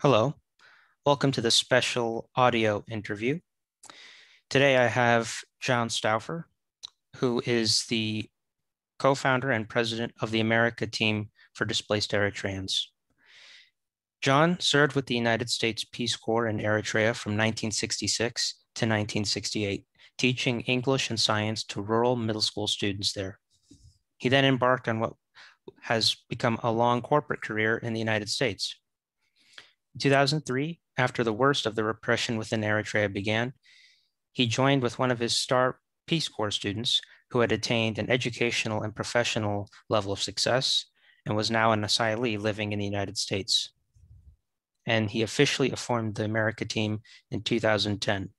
Hello, welcome to the special audio interview. Today I have John Stauffer, who is the co-founder and president of the America team for Displaced Eritreans. John served with the United States Peace Corps in Eritrea from 1966 to 1968, teaching English and science to rural middle school students there. He then embarked on what has become a long corporate career in the United States. In 2003, after the worst of the repression within Eritrea began, he joined with one of his star Peace Corps students who had attained an educational and professional level of success and was now an asylee living in the United States. And he officially formed the America team in 2010.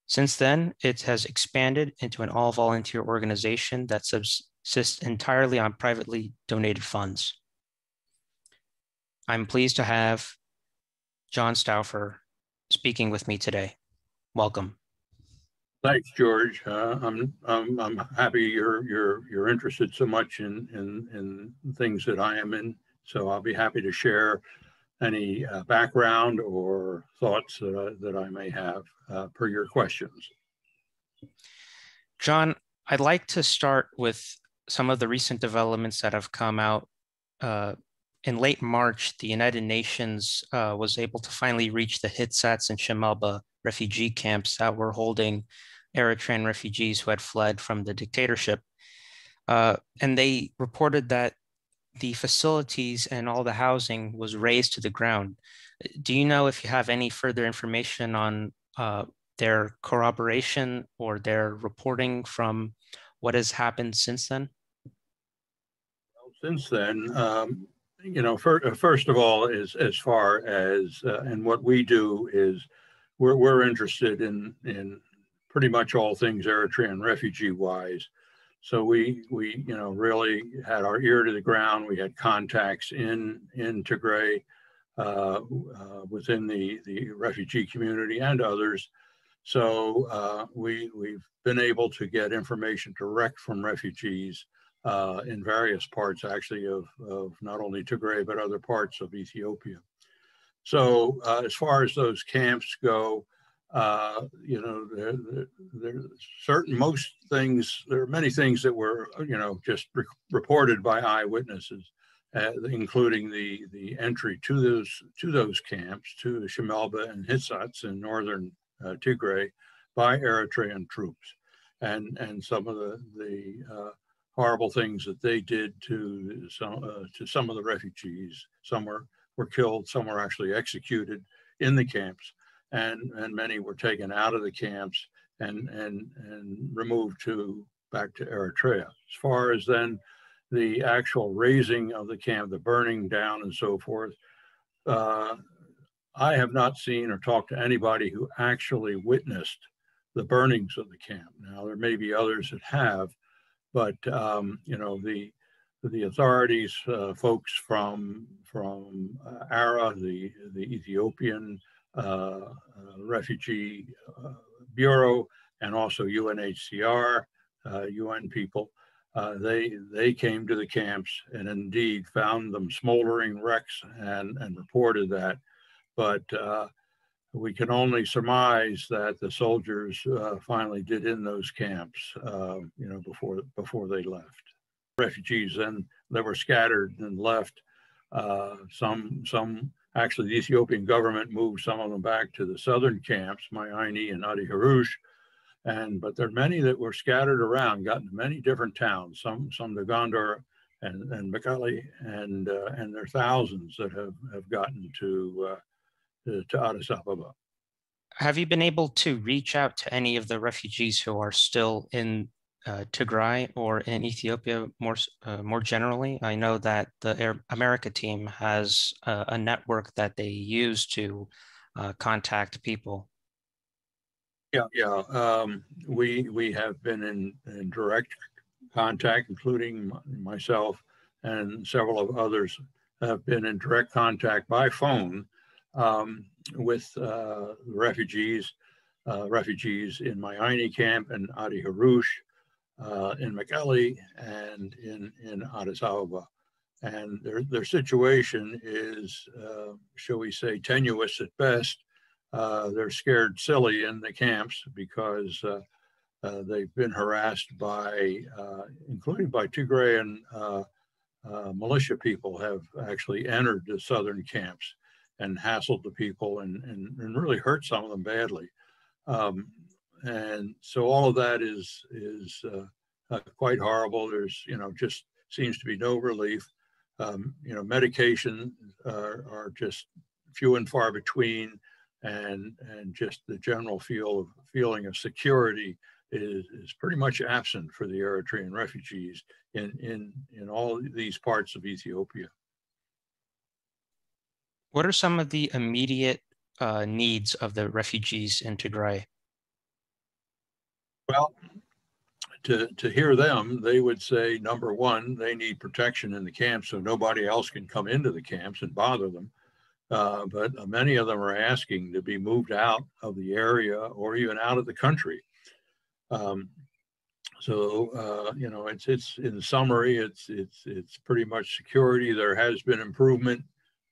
Since then, it has expanded into an all-volunteer organization that subsists entirely on privately donated funds. I'm pleased to have John Stauffer speaking with me today. Welcome. Thanks, George. I'm happy you're interested so much in things that I am in. So I'll be happy to share any background or thoughts that I may have per your questions. John, I'd like to start with some of the recent developments that have come out. In late March, the United Nations was able to finally reach the Hitsats and Shemelba refugee camps that were holding Eritrean refugees who had fled from the dictatorship. And they reported that the facilities and all the housing was razed to the ground. Do you know if you have any further information on their corroboration or their reporting from what has happened since then? Well, since then, first of all, as far as and what we do is we're interested in pretty much all things Eritrean refugee wise. So we really had our ear to the ground. We had contacts in Tigray within the refugee community and others. So we've been able to get information direct from refugees in various parts, actually, of not only Tigray, but other parts of Ethiopia. So as far as those camps go, most things, there are many things that were, just reported by eyewitnesses, including the entry to those camps, to the Shemelba and Hitsats in northern Tigray by Eritrean troops, and some of the horrible things that they did to some of the refugees. Some were killed, some were actually executed in the camps, and many were taken out of the camps and removed back to Eritrea. As far as then the actual razing of the camp, the burning down and so forth, I have not seen or talked to anybody who actually witnessed the burnings of the camp. Now, there may be others that have, but the authorities, folks from ARA, the Ethiopian Refugee Bureau, and also UNHCR, UN people, they came to the camps and indeed found them smoldering wrecks and reported that. But we can only surmise that the soldiers finally did in those camps, before they left. Refugees then that were scattered and left. Some actually, the Ethiopian government moved some of them back to the southern camps, Mayani and Adi Harush, but there are many that were scattered around, got into many different towns. Some to Gondar and Mekelle, and there are thousands that have gotten to Addis Ababa. Have you been able to reach out to any of the refugees who are still in Tigray or in Ethiopia more generally? I know that the America team has a network that they use to contact people. Yeah. We have been in direct contact, including myself and several of others have been in direct contact by phone with refugees in Mayani camp and Adi Harush, in Mekelle, and in Addis Ababa. and their situation is, shall we say, tenuous at best. They're scared silly in the camps because they've been harassed by, including by Tigrayan militia people have actually entered the southern camps and hassled the people and really hurt some of them badly. And so all of that is quite horrible. There's, just seems to be no relief. Medication are just few and far between, and just the general feeling of security is pretty much absent for the Eritrean refugees in all these parts of Ethiopia. What are some of the immediate needs of the refugees in Tigray? Well, to hear them, they would say, number one, they need protection in the camps so nobody else can come into the camps and bother them. But many of them are asking to be moved out of the area or even out of the country. It's in summary, it's pretty much security. There has been improvement,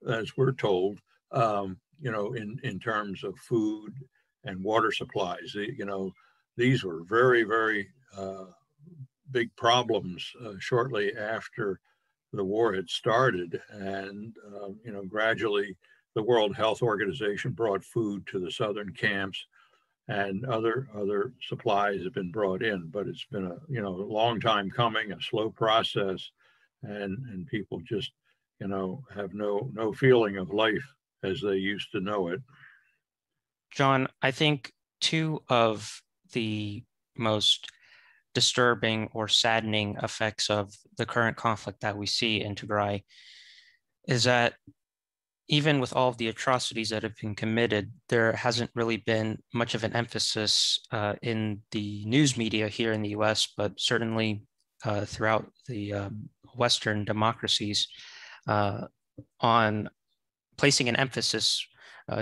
as we're told, in terms of food and water supplies. These were very, very big problems shortly after the war had started, and gradually the World Health Organization brought food to the southern camps, and other supplies have been brought in. But it's been a long time coming, a slow process, and people just have no feeling of life as they used to know it. John, I think two of the most disturbing or saddening effects of the current conflict that we see in Tigray is that even with all of the atrocities that have been committed, there hasn't really been much of an emphasis in the news media here in the US, but certainly throughout the Western democracies on placing an emphasis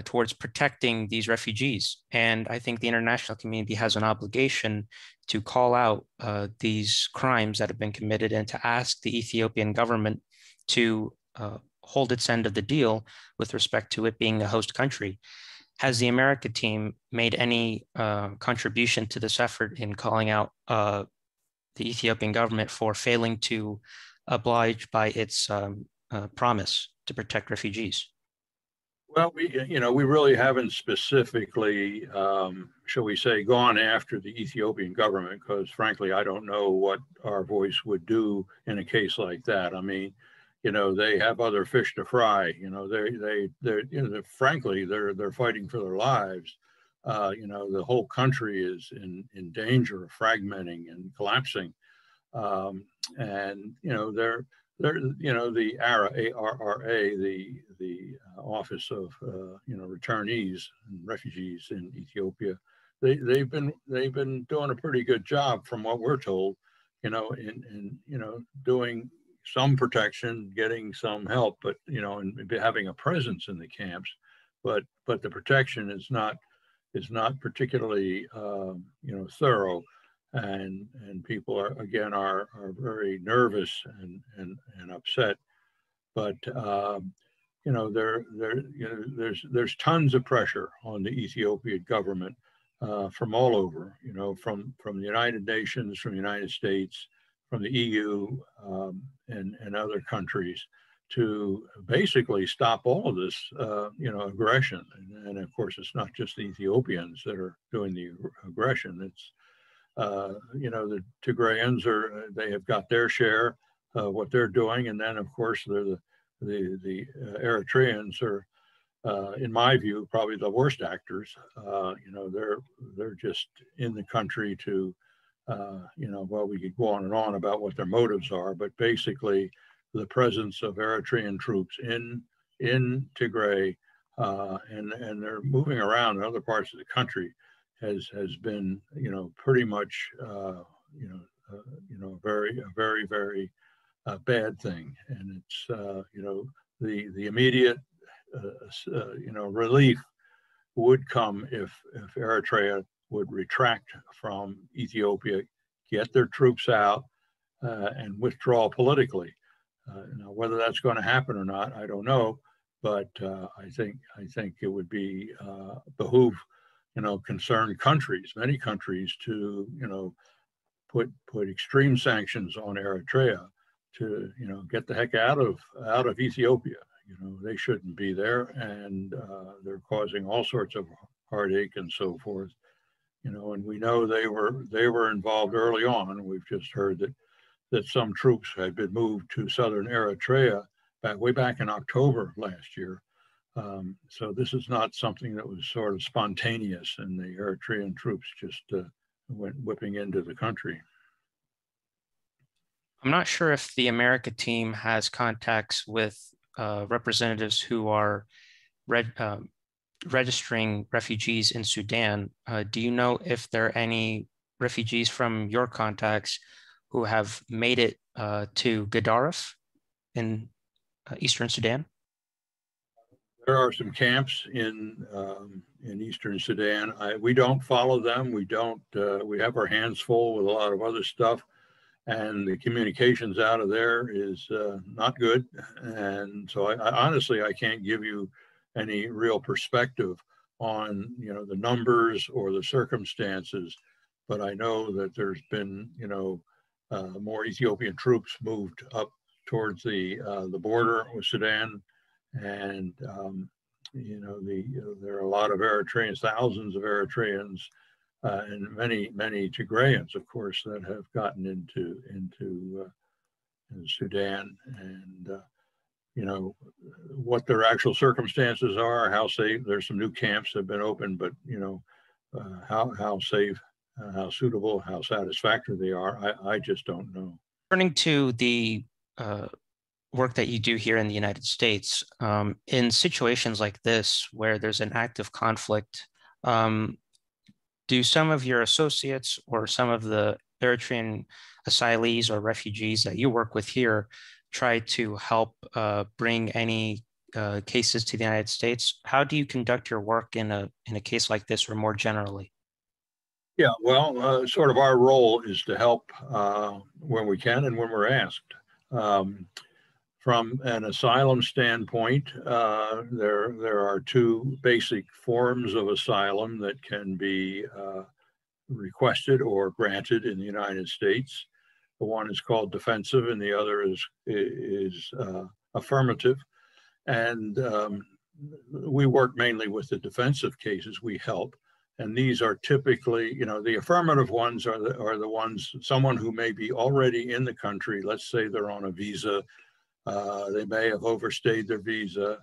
towards protecting these refugees. And I think the international community has an obligation to call out these crimes that have been committed and to ask the Ethiopian government to hold its end of the deal with respect to it being the host country. Has the America team made any contribution to this effort in calling out the Ethiopian government for failing to oblige by its promise to protect refugees? Well, we really haven't specifically, shall we say, gone after the Ethiopian government, because frankly, I don't know what our voice would do in a case like that. I mean, they have other fish to fry. Frankly, they're fighting for their lives. The whole country is in danger of fragmenting and collapsing. The ARRA, the Office of Returnees and Refugees in Ethiopia, they've been doing a pretty good job, from what we're told, in doing some protection, getting some help, but and having a presence in the camps, but the protection is not particularly thorough. And people are very nervous and upset, but there's tons of pressure on the Ethiopian government from all over, from the United Nations, from the United States, from the EU, and other countries, to basically stop all of this aggression. And of course, it's not just the Ethiopians that are doing the aggression. It's the Tigrayans they have got their share of what they're doing, and then of course the Eritreans are, in my view, probably the worst actors. They're just in the country to, well, we could go on and on about what their motives are, but basically the presence of Eritrean troops in Tigray, and they're moving around in other parts of the country, has been, pretty much, a very, very bad thing. And it's, the immediate, relief would come if Eritrea would retract from Ethiopia, get their troops out, and withdraw politically. Now, whether that's going to happen or not, I don't know. But I think it would be behoove, concerned countries, many countries, to put extreme sanctions on Eritrea to get the heck out of Ethiopia. They shouldn't be there, and they're causing all sorts of heartache and so forth. And we know they were involved early on. We've just heard that some troops had been moved to southern Eritrea way back in October last year. So this is not something that was sort of spontaneous, and the Eritrean troops just went whipping into the country. I'm not sure if the America team has contacts with representatives who are registering refugees in Sudan. Do you know if there are any refugees from your contacts who have made it to Gadaref in eastern Sudan? There are some camps in eastern Sudan. We don't follow them. We don't. We have our hands full with a lot of other stuff, and the communications out of there is not good. And so, I honestly, I can't give you any real perspective on the numbers or the circumstances. But I know that there's been more Ethiopian troops moved up towards the border with Sudan. And there are a lot of Eritreans, thousands of Eritreans, and many Tigrayans, of course, that have gotten into Sudan. And what their actual circumstances are, how safe. There's some new camps that have been opened, but how safe, how suitable, how satisfactory they are, I just don't know. Turning to the work that you do here in the United States, in situations like this where there's an active conflict, do some of your associates or some of the Eritrean asylees or refugees that you work with here try to help bring any cases to the United States? How do you conduct your work in a case like this, or more generally? Yeah, well, sort of our role is to help when we can and when we're asked. From an asylum standpoint, there are two basic forms of asylum that can be requested or granted in the United States. The one is called defensive, and the other is affirmative. And we work mainly with the defensive cases. We help, and these are typically, the affirmative ones are the ones, someone who may be already in the country. Let's say they're on a visa. They may have overstayed their visa,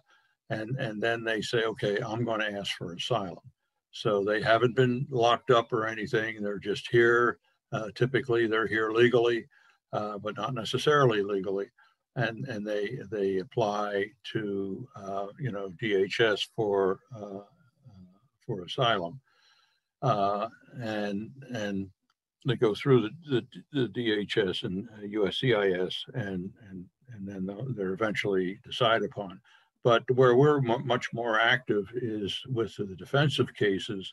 and then they say, okay, I'm going to ask for asylum. So they haven't been locked up or anything. They're just here. Typically, they're here legally, but not necessarily legally. And they apply to DHS for asylum, and they go through the DHS and USCIS, and then they're eventually decided upon. But where we're much more active is with the defensive cases.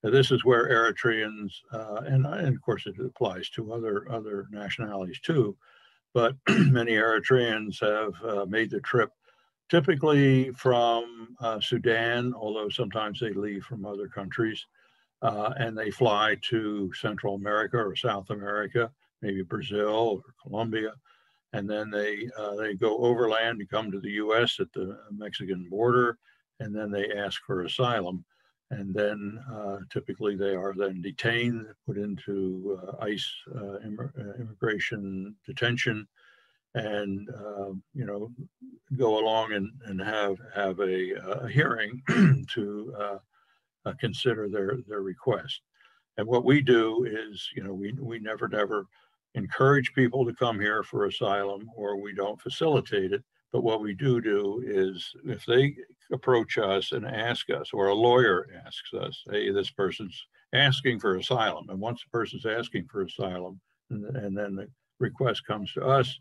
This is where Eritreans, and of course it applies to other nationalities too, but many Eritreans have made the trip, typically from Sudan, although sometimes they leave from other countries, and they fly to Central America or South America, maybe Brazil or Colombia. And then they go overland to come to the U.S. at the Mexican border, and then they ask for asylum. And then typically they are then detained, put into ICE immigration detention, and go along and have a hearing to consider their request. And what we do is, we never encourage people to come here for asylum, or we don't facilitate it. But what we do is, if they approach us and ask us, or a lawyer asks us, hey, this person's asking for asylum. And once the person's asking for asylum, and then the request comes to us,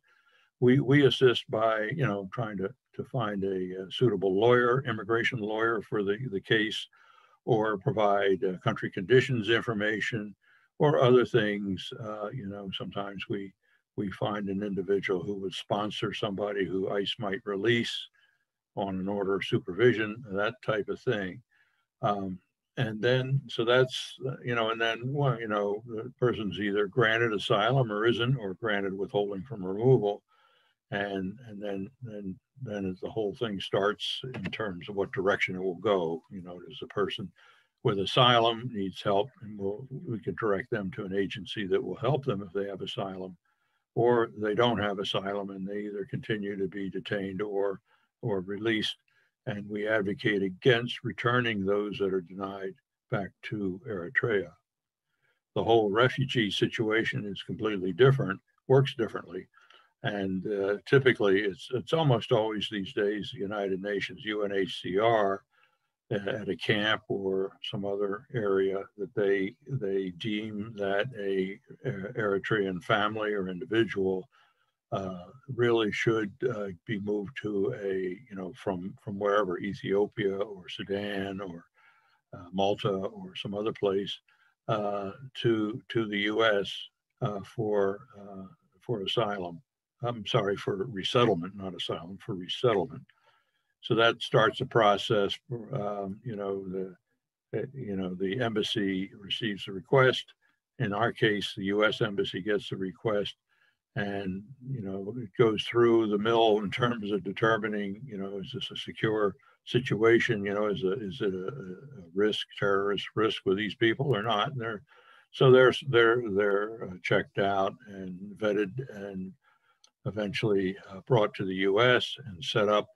we assist by, trying to find a suitable lawyer, immigration lawyer for the case, or provide country conditions information, or other things. Sometimes we we find an individual who would sponsor somebody who ICE might release on an order of supervision, that type of thing. And then, so that's, and then, well, the person's either granted asylum or isn't, or granted withholding from removal. And then as the whole thing starts in terms of what direction it will go, does the person with asylum needs help, and we can direct them to an agency that will help them if they have asylum, or they don't have asylum and they either continue to be detained or released. And we advocate against returning those that are denied back to Eritrea. The whole refugee situation is completely different, works differently. And typically, it's almost always these days the United Nations, UNHCR, at a camp or some other area that they deem that a Eritrean family or individual really should be moved to from wherever, Ethiopia or Sudan or Malta or some other place, to the U.S. For asylum. I'm sorry, for resettlement, not asylum, for resettlement. So that starts a process. The embassy receives the request. In our case, the U.S. embassy gets the request, and it goes through the mill in terms of determining, is this a secure situation? Is it a risk, terrorist risk with these people or not? And they're checked out and vetted and eventually brought to the U.S. and set up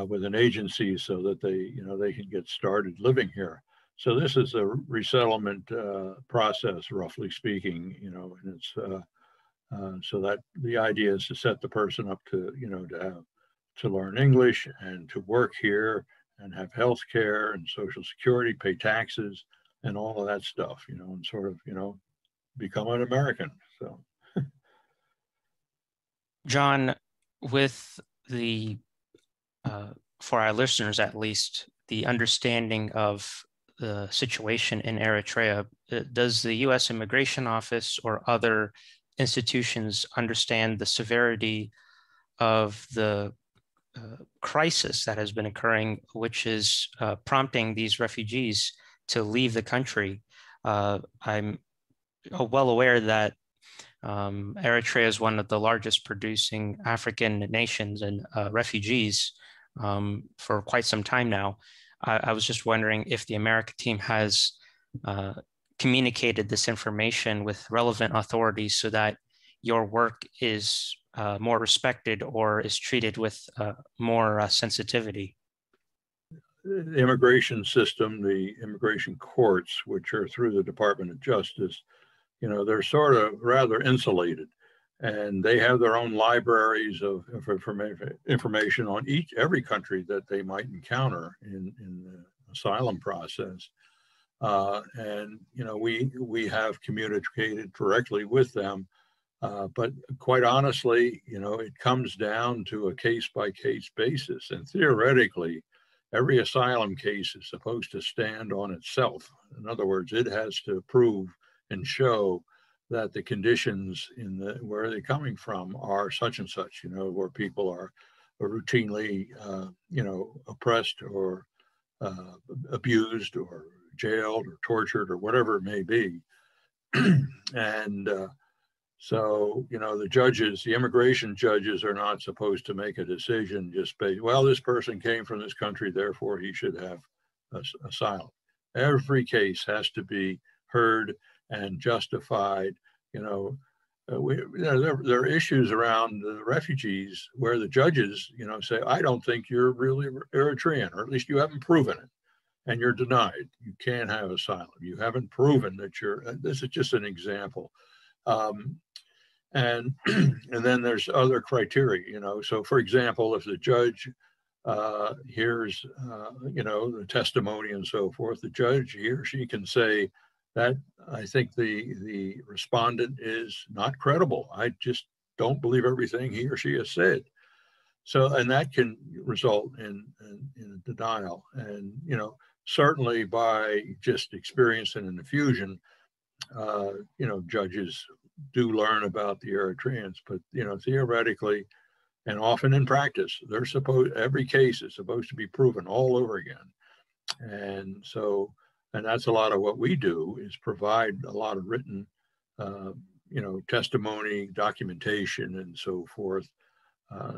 with an agency so that they can get started living here. So this is a resettlement process, roughly speaking, and it's so that the idea is to set the person up to to learn English and to work here and have health care and Social Security, pay taxes, and all of that stuff, and sort of become an American. So. John, with the, for our listeners at least, the understanding of the situation in Eritrea, does the U.S. Immigration Office or other institutions understand the severity of the crisis that has been occurring, which is prompting these refugees to leave the country? I'm well aware that Eritrea is one of the largest producing African nations and refugees for quite some time now. I was just wondering if the America team has communicated this information with relevant authorities so that your work is more respected or is treated with more sensitivity. The immigration system, the immigration courts, which are through the Department of Justice, they're sort of rather insulated, and they have their own libraries of information on every country that they might encounter in the asylum process. And we have communicated directly with them, but quite honestly, it comes down to a case-by-case basis, and theoretically, every asylum case is supposed to stand on itself. In other words, it has to prove and show that the conditions where they're coming from are such and such, where people are routinely, oppressed or abused or jailed or tortured or whatever it may be. And so, the immigration judges are not supposed to make a decision just based, well, this person came from this country, therefore he should have asylum. Every case has to be heard and justified. There are issues around the refugees where the judges, say, I don't think you're really Eritrean, or at least you haven't proven it, and you're denied. You can't have asylum. You haven't proven that you're. This is just an example. And then there's other criteria. So for example, if the judge hears, the testimony and so forth, the judge, he or she can say, that I think the respondent is not credible. I just don't believe everything he or she has said. So, and that can result in a denial. And, certainly by just experience and an infusion, judges do learn about the Eritreans, but theoretically and often in practice, every case is supposed to be proven all over again. And that's a lot of what we do, is provide a lot of written, testimony, documentation, and so forth.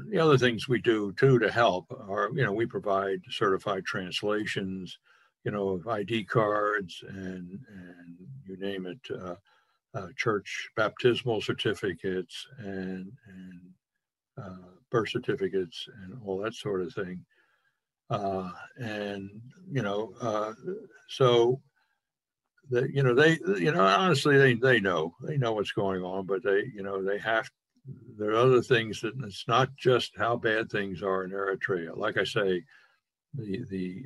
The other things we do too to help are, we provide certified translations, of ID cards and you name it, church baptismal certificates and birth certificates and all that sort of thing. So that, honestly, they know what's going on, but there are other things that it's not just how bad things are in Eritrea. Like I say, the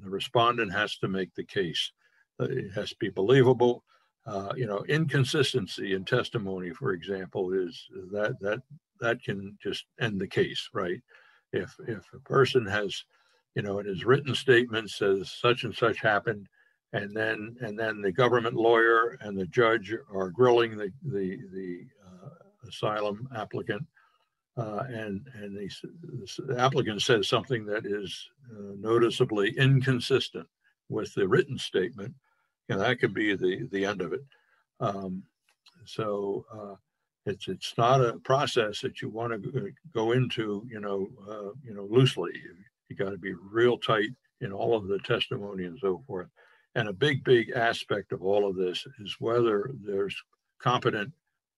respondent has to make the case. It has to be believable. Inconsistency in testimony, for example, is that can just end the case, right? If a person has, in his written statement says such and such happened, and then the government lawyer and the judge are grilling the asylum applicant, and the applicant says something that is noticeably inconsistent with the written statement, that could be the end of it. It's not a process that you want to go into, loosely. You got to be real tight in all of the testimony and so forth. And a big aspect of all of this is whether there's competent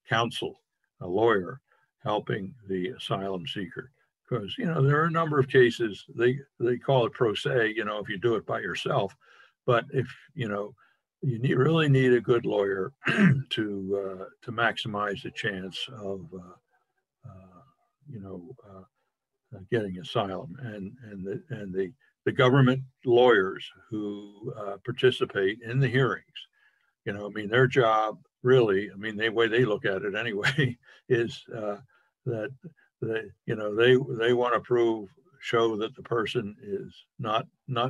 counsel, a lawyer, helping the asylum seeker. Because, there are a number of cases, they call it pro se, if you do it by yourself. But if, you really need a good lawyer to maximize the chance of, getting asylum. And the government lawyers who participate in the hearings, their job really, the way they look at it anyway, is that they want to show that the person is not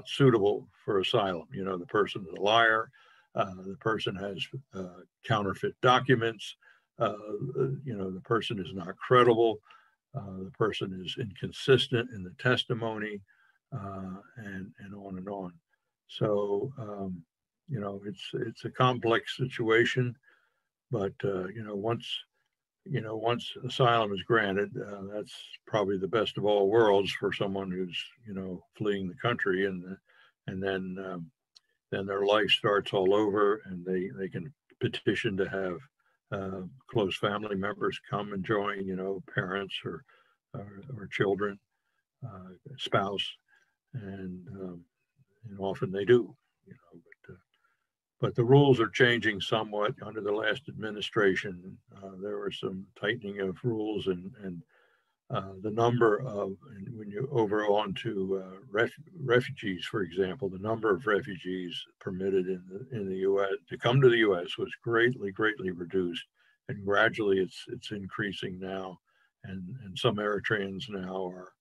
suitable for asylum. The person is a liar, the person has counterfeit documents, the person is not credible, the person is inconsistent in the testimony, and on and on. So it's a complex situation, but once asylum is granted, that's probably the best of all worlds for someone who's fleeing the country, and then their life starts all over, and they can petition to have close family members come and join, parents or children, spouse, and often they do, but the rules are changing somewhat under the last administration. There were some tightening of rules, and the number of, and when you over on to refugees, for example, the number of refugees permitted in the U.S. to come to the U.S. was greatly reduced, and gradually it's increasing now, and some Eritreans now are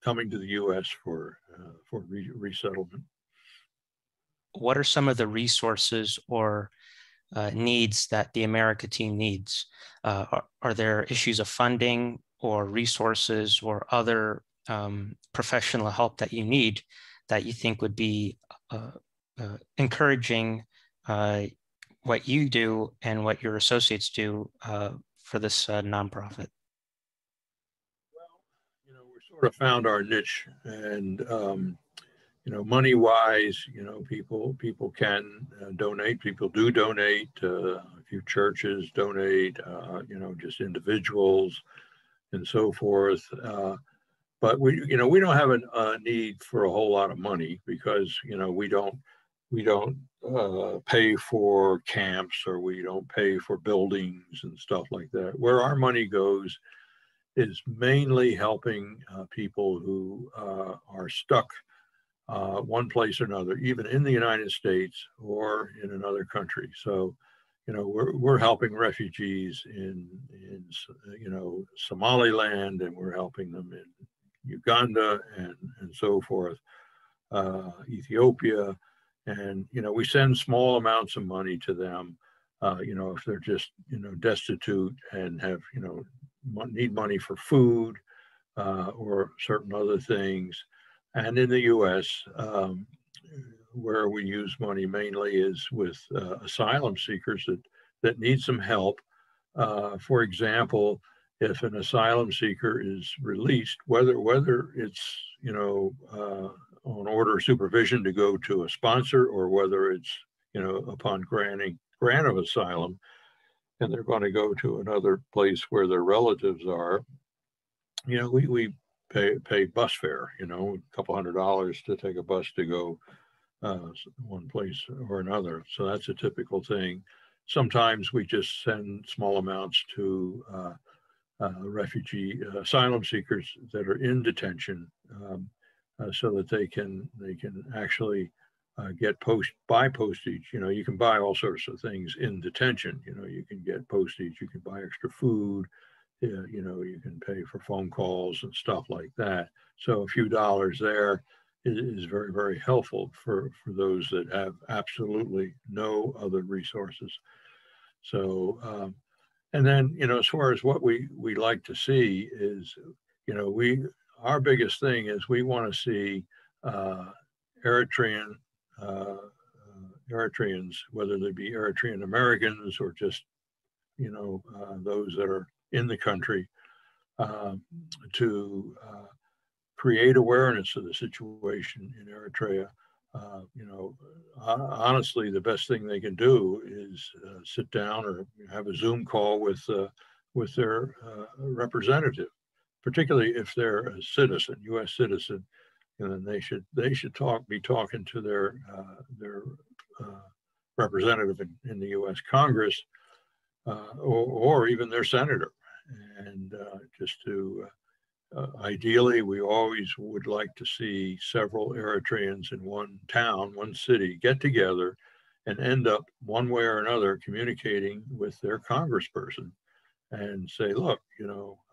coming to the U.S. for resettlement. What are some of the resources or needs that the America team needs? Are there issues of funding or resources or other professional help that you need that you think would be encouraging what you do and what your associates do for this nonprofit? Well, we sort of found our niche, and money-wise, people can donate. People do donate. A few churches donate. Just individuals and so forth. But we don't have a need for a whole lot of money, because we don't pay for camps, or we don't pay for buildings and stuff like that. Where our money goes is mainly helping people who are stuck one place or another, even in the United States or in another country. So, we're helping refugees in Somaliland, and we're helping them in Uganda and so forth, Ethiopia, and we send small amounts of money to them. if they're just, destitute and have, need money for food or certain other things. And in the U.S., where we use money mainly is with asylum seekers that need some help. For example, if an asylum seeker is released, whether it's on order of supervision to go to a sponsor, or whether it's upon grant of asylum, and they're going to go to another place where their relatives are, we pay bus fare, a couple $100 to take a bus to go one place or another. So that's a typical thing. Sometimes we just send small amounts to refugee asylum seekers that are in detention, so that they can actually get buy postage. You can buy all sorts of things in detention. You can get postage, you can buy extra food, you can pay for phone calls and stuff like that. So a few dollars there is very, very helpful for those that have absolutely no other resources. So, and then, as far as what we like to see is, our biggest thing is we want to see Eritreans, whether they be Eritrean Americans or just, those that are in the country, to create awareness of the situation in Eritrea. Honestly, the best thing they can do is sit down or have a Zoom call with their representative, particularly if they're a citizen, U.S. citizen, and then they should be talking to their representative in the U.S. Congress, or even their senator, and just to ideally, we always would like to see several Eritreans in one town, one city, get together and end up one way or another communicating with their congressperson and say, look,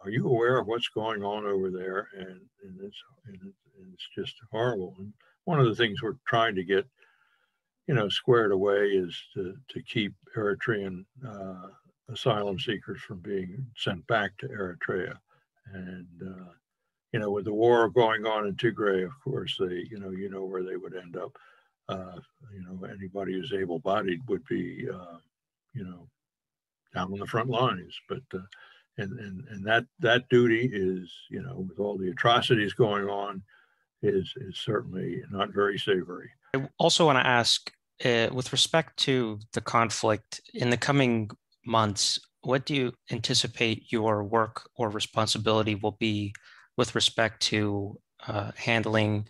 are you aware of what's going on over there? And it's just horrible. And one of the things we're trying to get, squared away is to keep Eritrean asylum seekers from being sent back to Eritrea. And, with the war going on in Tigray, of course, they, where they would end up. Anybody who's able-bodied would be, down on the front lines. But, and that duty is, with all the atrocities going on, is certainly not very savory. I also want to ask, with respect to the conflict in the coming months, what do you anticipate your work or responsibility will be with respect to handling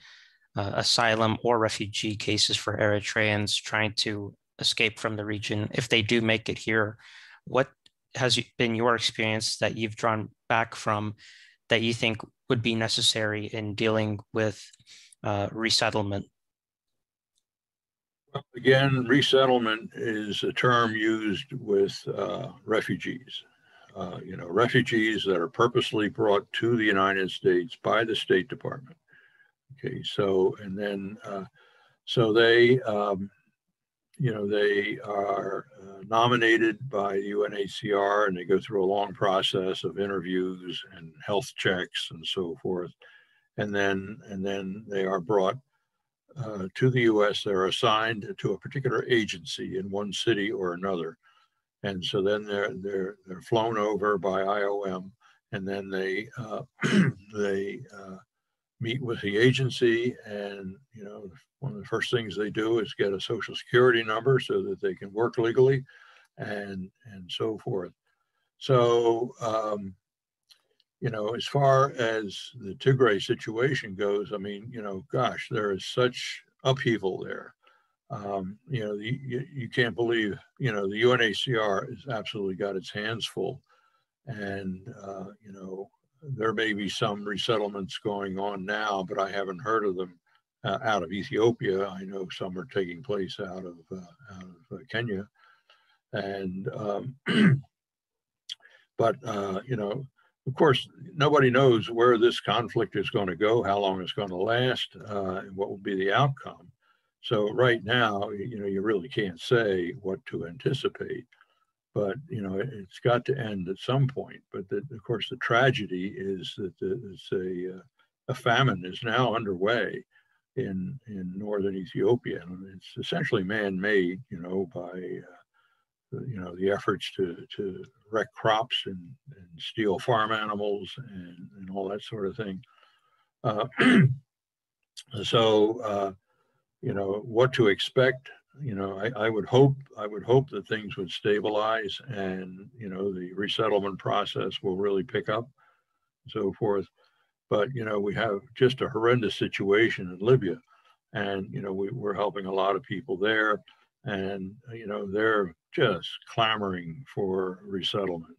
asylum or refugee cases for Eritreans trying to escape from the region? If they do make it here, what has been your experience that you've drawn back from that you think would be necessary in dealing with resettlement? Again, resettlement is a term used with refugees. Refugees that are purposely brought to the United States by the State Department. Okay, so and then so they they are nominated by the UNHCR, and they go through a long process of interviews and health checks and so forth, and then they are brought to the U.S. They're assigned to a particular agency in one city or another, and so then they're flown over by IOM, and then they meet with the agency, and one of the first things they do is get a social security number so that they can work legally, and so forth. So as far as the Tigray situation goes, I mean, gosh, there is such upheaval there. You can't believe, the UNHCR has absolutely got its hands full, and there may be some resettlements going on now, but I haven't heard of them out of Ethiopia. I know some are taking place out of Kenya, and but of course, nobody knows where this conflict is going to go, how long it's going to last, and what will be the outcome. So right now, you really can't say what to anticipate. but it's got to end at some point. But of course, the tragedy is that a famine is now underway in northern Ethiopia, and it's essentially man-made, by the efforts to wreck crops and steal farm animals and all that sort of thing. So what to expect. I would hope that things would stabilize, and the resettlement process will really pick up, and so forth. But we have just a horrendous situation in Libya, and we're helping a lot of people there, and they're just clamoring for resettlement.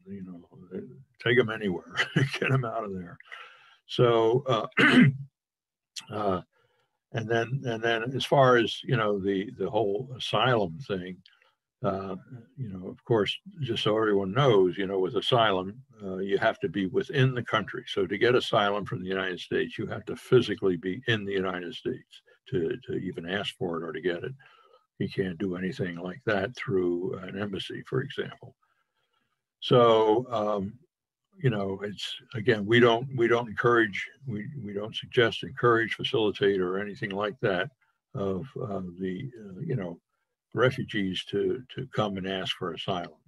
Take them anywhere, get them out of there. So. And then as far as the whole asylum thing, of course, just so everyone knows, with asylum, you have to be within the country. So to get asylum from the United States, you have to physically be in the United States to even ask for it or to get it. You can't do anything like that through an embassy, for example. So it's, again, we don't encourage, we don't suggest, encourage, facilitate, or anything like that of the refugees to come and ask for asylum.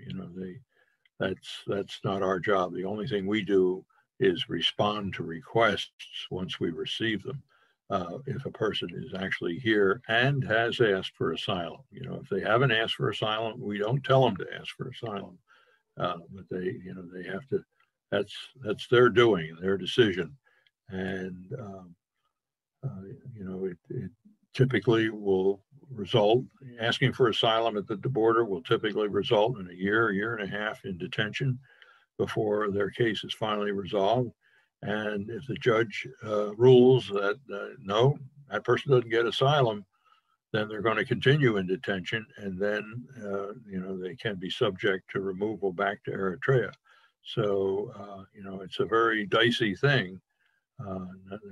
That's not our job. The only thing we do is respond to requests once we receive them. If a person is actually here and has asked for asylum, if they haven't asked for asylum, we don't tell them to ask for asylum, but they have to. That's their doing, their decision, and it typically will result. Asking for asylum at the border will typically result in a year and a half in detention before their case is finally resolved. And if the judge rules that no, that person doesn't get asylum, then they're going to continue in detention, and then they can be subject to removal back to Eritrea. So, it's a very dicey thing.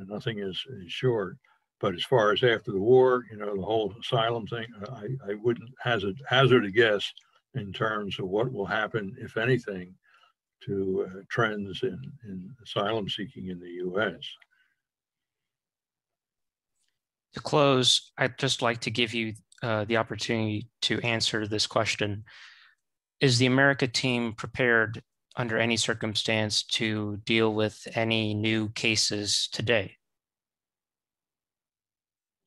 Nothing is sure. But as far as after the war, the whole asylum thing, I wouldn't hazard a guess in terms of what will happen, if anything, to trends in asylum seeking in the U.S. To close, I'd just like to give you the opportunity to answer this question. Is the America team prepared under any circumstance to deal with any new cases today?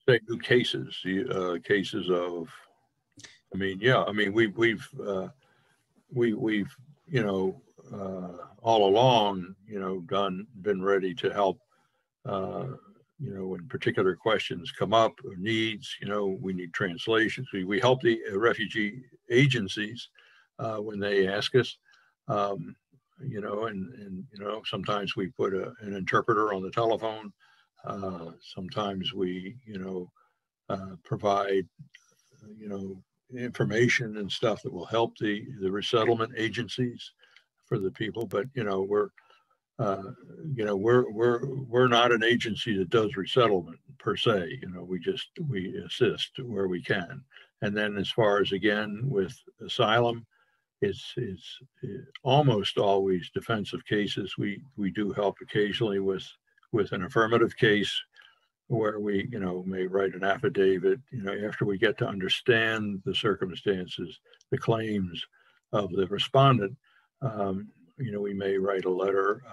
Say new cases, cases of, we've all along, been ready to help, when particular questions come up or needs, we need translations. We help the refugee agencies when they ask us. Sometimes we put an interpreter on the telephone. Sometimes we, provide, information and stuff that will help the resettlement agencies for the people. But we're not an agency that does resettlement per se. We assist where we can. And then as far as, again, with asylum, it's almost always defensive cases. We do help occasionally with an affirmative case where we may write an affidavit after we get to understand the circumstances, the claims of the respondent. We may write a letter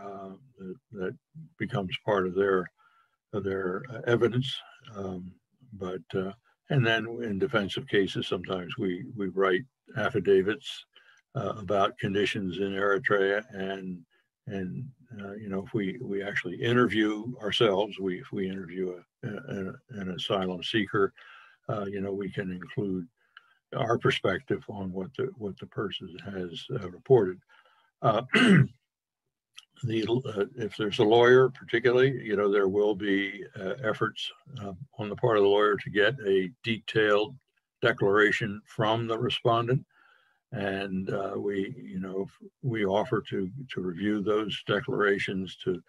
that becomes part of their evidence. And then in defensive cases, sometimes we write affidavits about conditions in Eritrea, and if we actually interview ourselves, if we interview an asylum seeker, we can include our perspective on what the person has reported. If there's a lawyer, particularly, there will be efforts on the part of the lawyer to get a detailed declaration from the respondent. And we offer to review those declarations, to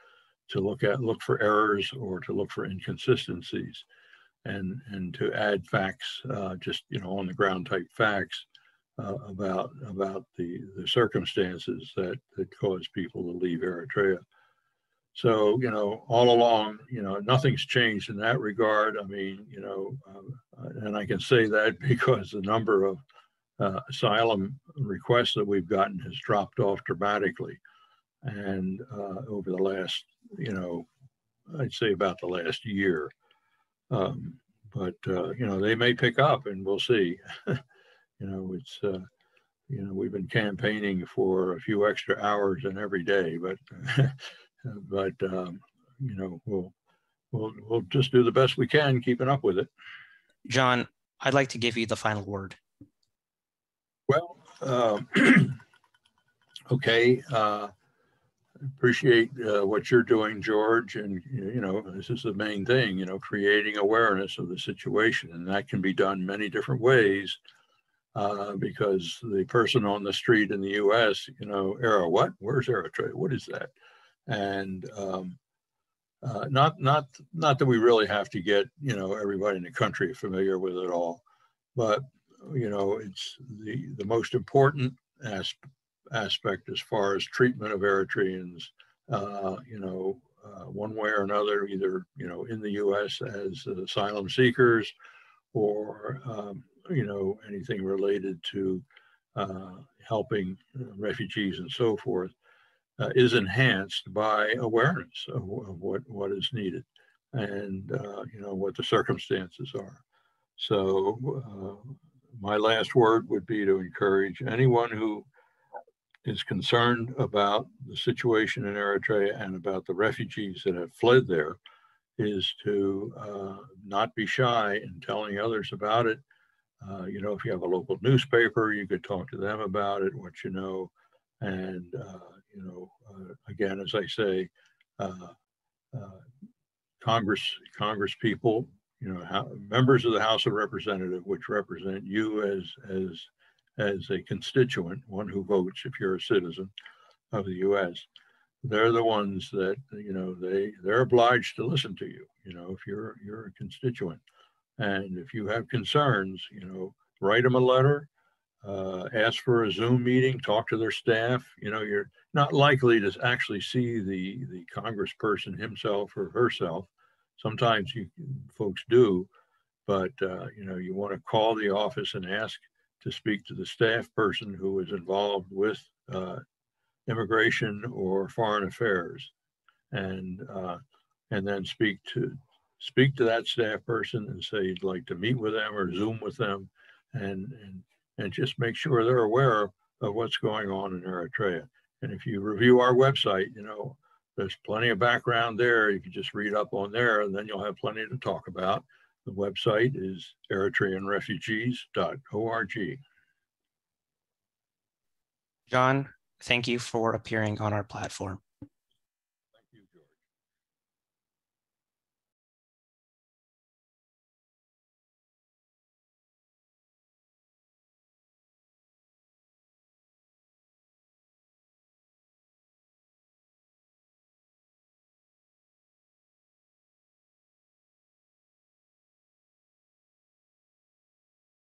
look for errors or to look for inconsistencies, and to add facts, just on the ground type facts, about the circumstances that caused people to leave Eritrea. So, all along, nothing's changed in that regard. I mean, and I can say that because the number of asylum requests that we've gotten has dropped off dramatically. And over the last, I'd say about the last year. But they may pick up, and we'll see. It's we've been campaigning for a few extra hours in every day, but we'll just do the best we can keeping up with it. John, I'd like to give you the final word. Well, okay. Appreciate what you're doing, George, and this is the main thing, creating awareness of the situation, and that can be done many different ways, because the person on the street in the U.S., what? Where's Eritrea? What is that? And not that we really have to get everybody in the country familiar with it all, but it's the most important aspect as far as treatment of Eritreans, one way or another, either, in the U.S. as asylum seekers or, anything related to helping refugees and so forth, is enhanced by awareness of what is needed and, what the circumstances are. So my last word would be to encourage anyone who is concerned about the situation in Eritrea and about the refugees that have fled there, is to not be shy in telling others about it. If you have a local newspaper, you could talk to them about it, what you know. And, again, as I say, Congress people, members of the House of Representatives, which represent you as a constituent, one who votes if you're a citizen of the U.S., they're the ones that, they're obliged to listen to you, if you're a constituent. And if you have concerns, write them a letter, ask for a Zoom meeting, talk to their staff. You're not likely to actually see the congressperson himself or herself. Sometimes folks do, but, you want to call the office and ask to speak to the staff person who is involved with immigration or foreign affairs, and then speak to that staff person and say you'd like to meet with them or Zoom with them, and just make sure they're aware of what's going on in Eritrea. And if you review our website, there's plenty of background there. You can just read up on there, and then you'll have plenty to talk about. The website is eritreanrefugees.org. John, thank you for appearing on our platform.